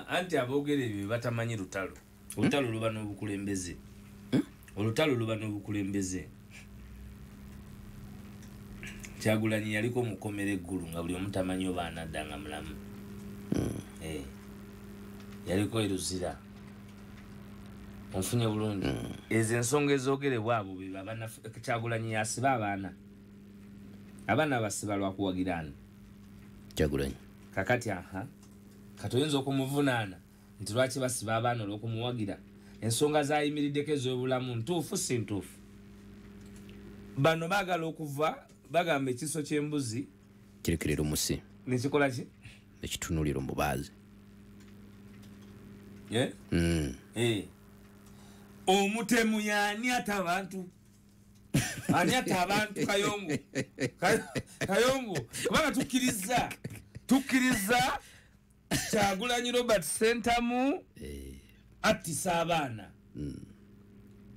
anti aboogere ebyo batamanyi lutalo. Olutalo luba n'obukulembeze. Olutalo luba n'obukulembeze. Kyagulanyi yaliko mukomera eggulu nga buli omu tamanyi oba anadda nga mulamu. Yaliko eruzira. Onfunye bulungi. Ezo ensonga ezoogerebwa abo be Kyagulanyi yasiba abaana. Abaana basiba lwa kuwagirana. Kyagulanyi. Kakati kati oyinza okumuvunaana nti lwaki basiba abaana olw'okumuwagira. Ensonga zayimiriddeko ez'obulamu ntuufu si ntuufu. Bano baagala okuva bagamba ekiso ky'embuzi kirekerera omusi nekikola ki ekitunulira omubaazi. Omutemu y'ani ate abantu? Ani ate abantu Kayongo? Kayongo kubanga tukkiriza Kyagulanyi Robert Sentamu attisa abaana.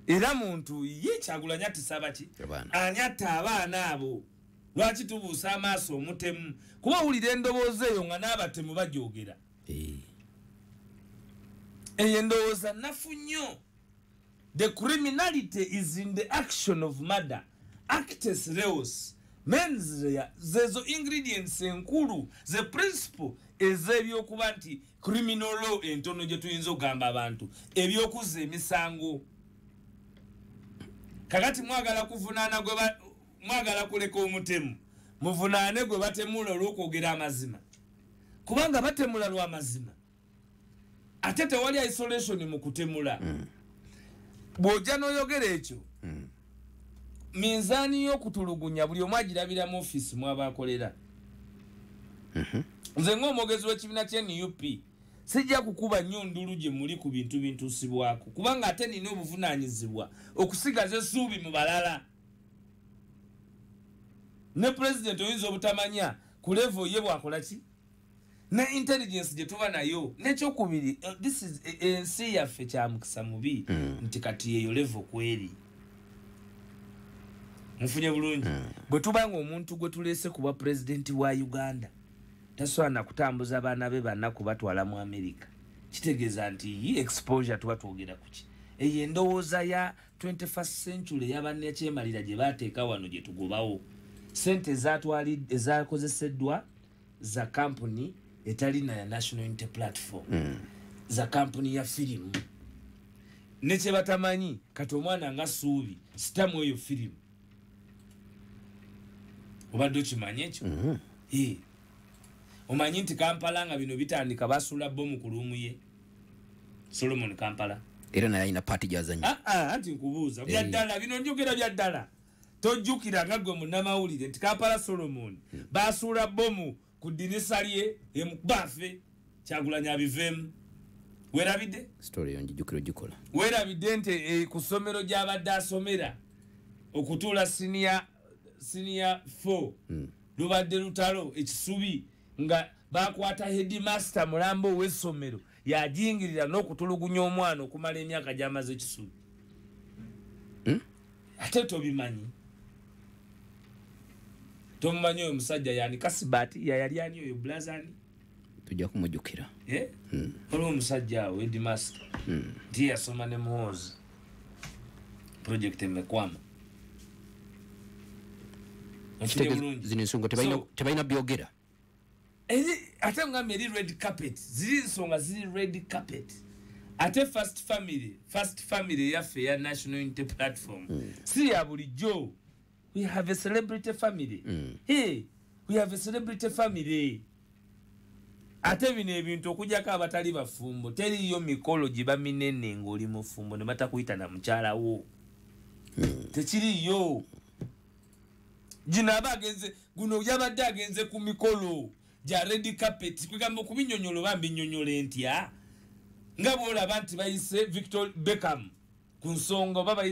Era muntu ye Kyagulanyi attisa abaki? Ani atta abaana abo? Lwaki tubuusa amaaso omutemu? Kuba wulira endowooza eyo nga n'abatemu bajoogera. Eyo endowooza nafu nnyo. The criminality is in the action of murder. Actus reus. Mens rea. Zezo ingredients enkulu. The principle ez'ebyokuba nti criminal law entono gye tuyinza okugamba abantu. Ebyokuza emisango. Kakati mwagala kuvunaana mwagala kuleka omutemu. Muvunaane gwe batemula olw'okwogera amazima. Kubanga batemula lwa mazima. Ate tewali isolation mu kutemula. Bw'ojja n'oyogera ekyo. Minzaani y'okutulugunya buli omu agirabira mu office mw'abaakolera. Nze ng'omwogezi w'ekibiina ky'NUP sijja kukuba nnyo ndulu gye muli ku bintu bintuusibwako kubanga ate nina obuvunaanyizibwa okusigaza essuubi mu balala. Ne president oyinza obutamanya ku level ye bwakola ki? Ne intelligence gye tuba nayo n'ekyokubiri this is ensi yaffe kya mukisa mubi nti kati yeyo level kweri. Mufunye bulungi. Bwe tubanga omuntu gwe tuleese kuba president wa Uganda tasobola kutambuza abaana be banna kubatwala mu America. Kitegeeza nti yi exposure tuba twogera ku ki? Eyo endowooza ya 21st century y'abannakyemalira gye baateeka wano gye tugobawo. Sente ezaakozeseddwa za company etali na National Unity Platform. Za company ya firimu. Ne kye batamanyi kati omwana nga Suubi sitamu eyo firimu. Obadde okimanyi ekyo? Omanyi nti Kampala nga bino bitandika basuula bomu ku luumu ye Solomon Kampala. Era naye alina paati gy'azannya. Anti nkubuuza byaddala bino njogera byaddala. Tojjukira nga gwe munnamawulire nti Kampala Solomon basuula bomu ku ddinisa lye emukubaafe Kyagulanyi abiveemu. Weerabidde? Story yo njijjukira ogikola. Weerabidde nti ku ssomero gy'abadde asomera okutuula senior 4 lubadde lutalo ekisubi nga bakwata headmaster mulambo w'essomero yajingirira n'okutulugunya omwana okumala emyaka gy'amaze ekisubi. Ate tobimanyi. Tomumanyi oyo musajja yani Kasibati yali ani oyo blazani? Tujja kumujjukira. Olwo omusajja awo headmaster nti yasoma ne Muhoozi project emekwama. Zino ensonga tebalina byogera. Ate ngambye eri red carpet. Ziri nsonga ziri red carpet. Ate first family yaffe ya National Unity Platform. Si ya bulijjo. We have a celebrity family. We have a celebrity family. Ate bino ebintu okujjako abatali bafumbo. Teriyo mikolo giba minene ng'oli mufumbo ne batakuyita na mukyala wo. Tekiriyo. Gino abagenze guno yabadde agenze ku mikolo ja red carpet kwegamba kubinyonyolo bambi nyonyole ntya nga bwolaba nti bayise Victor Beckham ku nsonga baba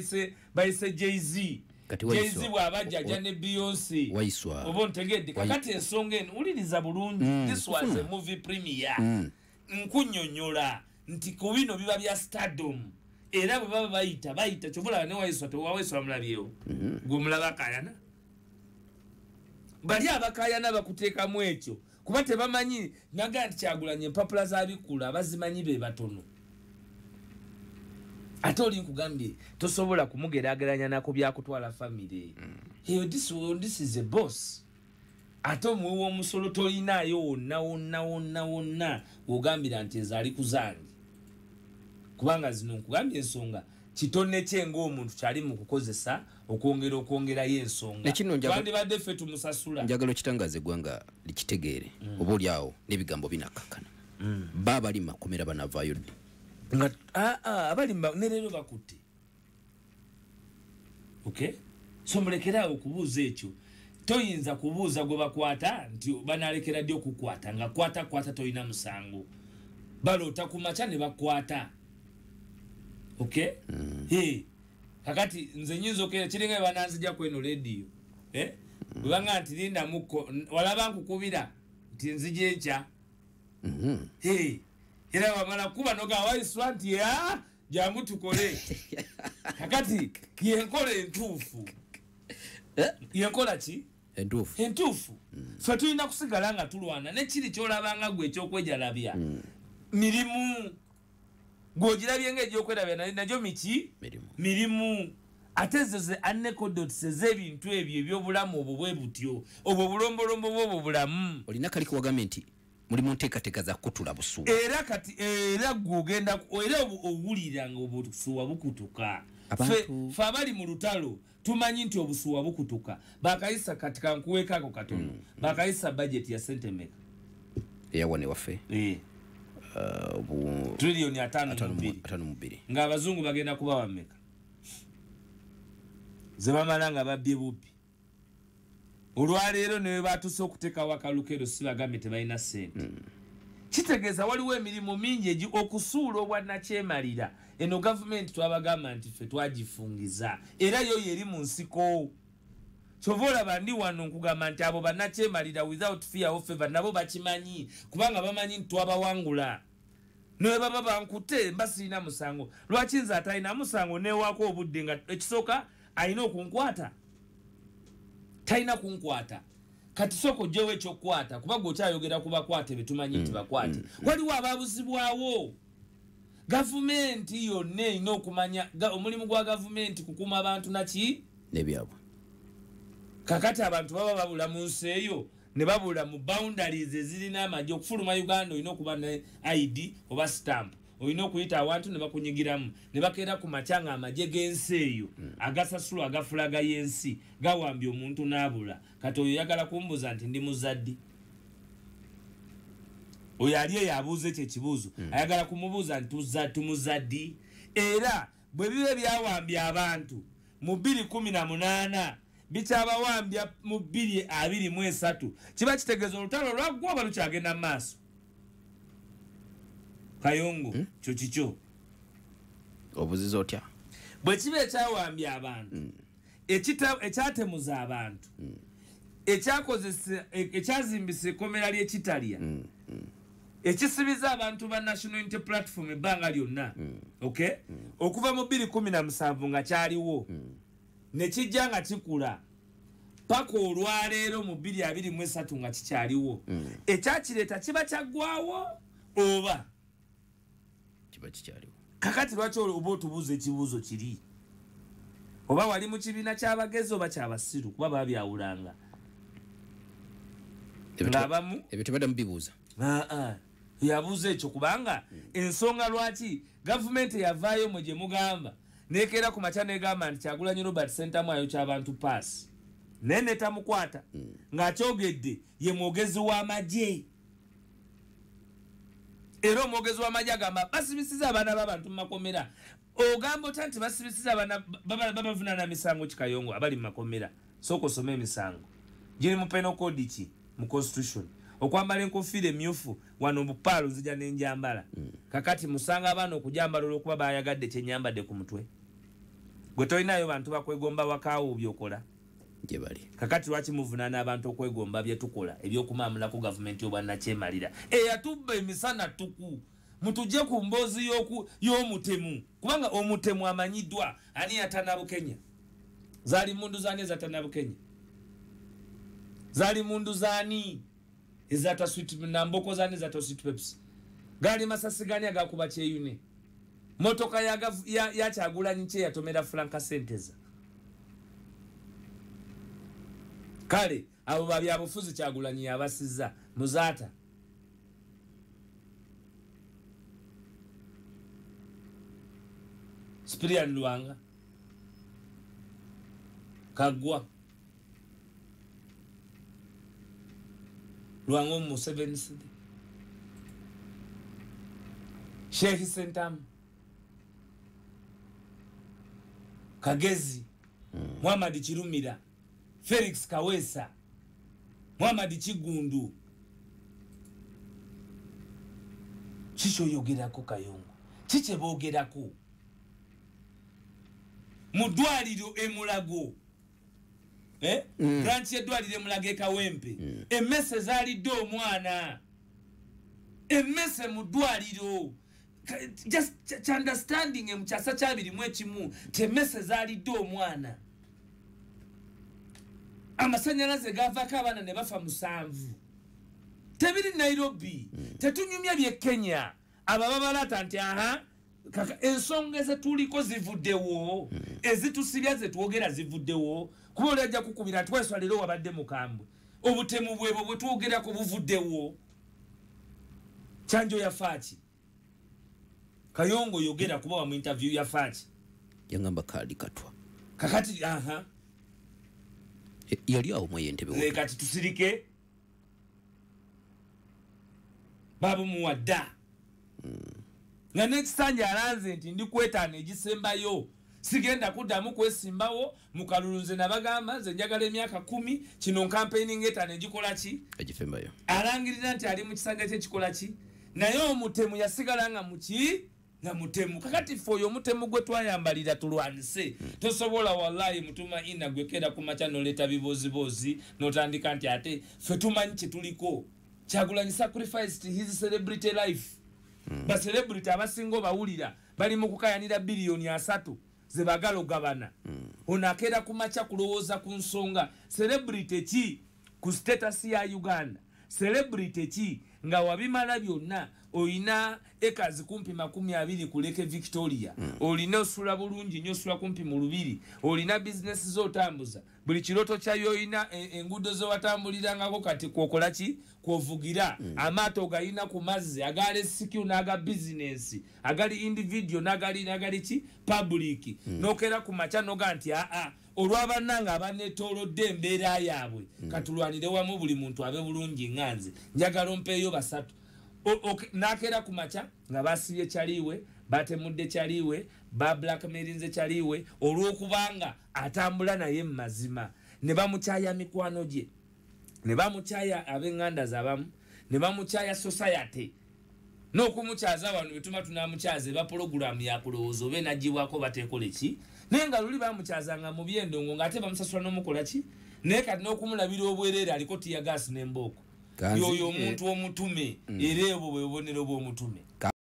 bayise Jay-Z. Jay-Z bw'abajja ne Beyonce oba ntegedde kakati ensonga eno uliriza bulungi. This was a movie premiere. Nkunyonyola nti ku bino biba bya stardom era bwe baba bayita kyobula ne Waiswa mulabyewo gwe mulaba kayana bali abakayana bakuteekamu ekyo kuba tebamanyi naga nti Kyagulanyi empapula zabikula abazimanyi be batono ate oli nkugambye tosobola kumugeraageranya nako byakutwala family this is a boss ate omuwi w'omusolo tolinaayo wonna wogambira nti ezaali kuzange kubanga zino nkugambye ensonga kitone kyenga omuntu kyali mu kukozesa okwongerayo ensonga twandibadde ffe tumusasula njagala okitangaza eggwanga likitegeere oba oliawo n'ebigambo binakkakkana baabali makomera banavaayo ddi nga abali ne leero bakutte okay so mulekeraawo okubuuza ekyo toyinza kubuuza gwe bakwata nti banalekera ddi okukwata nga kwata toyina musango baloota ku makya ne bakwata okay kakati nze nyinza okera kiringa bananzija kweno lediyo bwebanga nti linda mukko walaba nkukubira nti nzija enkya era wamala kuba noga Waiswa nti jangu tukole kakati yenkola entuufu yenkola ki entuufu ffe tulina kusigala nga tulwana nekiri kyolabanga gwe ekyokwejalabya mirimu gwogirabye ng'egyokwerabya nagyo mirimu ate ze anecdotes z'ebintu ebyo ebyobulamu obwo bwe butyo obwo bulombolombo bwobwo bulamu olina kali kuwagambye nti mulimu nteekateeka za kutula busuwa era kati era gwogenda era owuliranga obusuwa bukutuka ffe abali mu lutalo tumanyi nti obusuwa bukutuka bakayisa kati kankuweekaako katono bakayisa budget ya sente meka eyawane waffe trillioni 5.2 ng'abazungu bagenda kuba wameka ze bamala nga babbye bubbi olwaleero ne batuuse okuteekawo akalukero si bagambe tebalina ssente kitegeeza waliwo emirimu mingi okusuula obwannakyemalira eno gavumenti twabagamba nti ffe twagifungiza era yo yeri mu nsiko kyova olaba ndi wano nkugamba nti abo bannakyemalira without fear of favor nabo bakimanyi kubanga bamanyi nti twabawangula naye baba bankute mbasiina musango lwaki nze atalina musango newaako obudde nga ekisooka alina okunkwata talina kunkwata kati soko gyewo ekyokukwata kuba gwe okyayogera ku bakwate betumanyi nti bakwate waliwo ababuzibwawo gavumenti yonna erina okumanya omulimu gwa gavumenti kukuuma abantu naki n'ebyabwe kakati abantu baba babula mu nsi eyo ne babula mu boundaries ezirina amagye okufuluma Uganda olina okuba ne ID oba stamp olina okuyita awantu ne bakunyigiramu ne bakeera ku makyanga amagye g'ensi eyo agasasulwa agafulaga y'ensi gawambye omuntu n'abula kati oyo yagala kumbuza nti ndi muzaddi oyo ali eyo abuuza ekyo ekibuuzo ayagala kumubuuza nti tumuzaddi era bwe bibe byawambye abantu mu 2018 bikyabawambya mu 2023 kiba kitegeeza olutalo lwaggwa oba lukyagenda mu maaso Kayongo kyo kikyo obuzizo otya bwe kiba ekyawambya abantu ekyatemuza abantu ekyazimbisa ekkomera ly'ekitalya ekisibiza abantu ba National Unity Platform ebbanga lyonna okay okuva mu 2017 nga kyaliwo nekijja nga kikula paka olwaleero mu 2023 nga kikyaliwo ekyakireeta kiba kyaggwawo oba kiba kikyaliwo kakati lwaki oba otubuuza ekibuuzo kiri oba wali mu kibiina ky'abagezi oba kyabasiru kuba babyawulanga ng'abamu ebyo tebadda mubibuuza yabuuza ekyo kubanga ensonga lwaki gavumenti yavaayo mwe gye mugamba nekeera ku makya negamba nti Kyagulanyi Robert Sentamuayo ky'abantu paasi naye netamukwata ng'akyogedde ye mwogezi w'amagye era omwogezi w'amagye agamba basibisiza abaana b'abantu mu makomera ogamba otya nti basibisiza abaana babavunaana misango Kikayongo abali mu makomera sooka osome emisango giri mu penal code ki mu constitution okwambala enkofiira emyufu wano bupaalo nzija n'enjambala kakati musanga abaana okujambala olw'okuba bayagadde kyenyambadde ku mutwe gwe tolinayo bantu bakwegomba wakaawo byokola gye bali kakati lwaki muvunaana abantu okwegomba byetukola ebyokumaamulako gavumenti obwannakyemalira eyatubba emisana tuku mutujje ku mboozi y'omutemu kubanga omutemu amanyiddwa ani yatanabukenya zaali mundu zaani ezatanabukenya zaali mundu zaani ezata sweet namboko zane ezata sweet Pepsi gali masasi gani agakuba kyeyune motoka ya Kyagulanyi kye yatomera franka senteza kale abo babyabufuzi Kyagulanyi yabasiza muzata Spirian Luanga Kagwa Luango mu 7 city Sheikh Sentam Kagezi Muhammad Chirumira Felix Kawesa Muhammad Chigundu Chicho yogerako Kayongo Chiche bogerako Mudwaliro emulago branch edwaliro emulago ekawempe emmese zalidde omwana emmese mudwaliro just understanding emukyasa kyabirimu ekimu temmese zalidde omwana amasanyalaze gavako abaana ne bafa 7 tebiri Nairobi tetunyumya bye Kenya ababalata nti kaka ensonga ezetuliko zivuddewo ezitusibya zetwogera zivuddewo kuba olajja kukubira nti Waiswa leero wabadde mukambwe obutemu bwebo bwe twogerako buvuddewo Kyanjo yafaaki Kayongo yogera kuba mu interview yafaaki yangamba kali katwa kakati yali awo mweyentebe kati tusirike babu muwadda nga nekisanja alanze nti ndi kwetaana egisembayo sigenda kuddamu kwesimbawo mukalulunze nabagamba nze njagala emyaka 10 kino campaigning etaana egikola ki egifembayo alangirira nti ali mu kisanga kye kikola ki naye omutemu yasigala nga muki nga mutemu kakati foyo omutemu gwe twayambalira tulwanise tosobola wallahi mutuma ina gwekera ku macha noleta bibozibozi notandika nti ate fe tumanyi kituliko Kyagulanyi sacrificed his celebrity life ba celebrity abasingo bawulira bali mu kukayanira billion 3 ze bagalo gabana onakera ku macha kulowooza ku nsonga celebrity ki ku status ya Uganda celebrity ki nga wabimala byonna oyina ekazi kumpi 20 kuleke Victoria olina osula bulungi nyo osula kumpi mu lubiri olina business zo tambuza buli kiroto kya yoyina engudo zo watambulirangako kati kokola ki kwovugira amato gayina ku mazzi agale sikyu naga business agali individual nagali ki public nokera ku macha noga nti olwabananga abanetolodde embeera yaabwe katulwanire wamu buli muntu abe bulungi nganze njagala mpeeyo basatu nakera ku macha nga basibye kyaliwe batemudde kyaliwe ba blackmailinze kyaliwe olwokubanga atambula naye mazima ne bamukyaya mikwano gye ne bamukyaya abenganda zabamu ne bamukyaya society n'okumukyaza abantu betuma tunamukyaze ba program ya kulowooza obe nagiwako batekole ki nenga luli bamukyazanga mu byendongo ngate bamusasula n'omukola ki naye kati n'okumulabira obwerere aliko tiya gas n'embooko yoyo omuntu omutume era ebwo bwe bubonero bw'omutume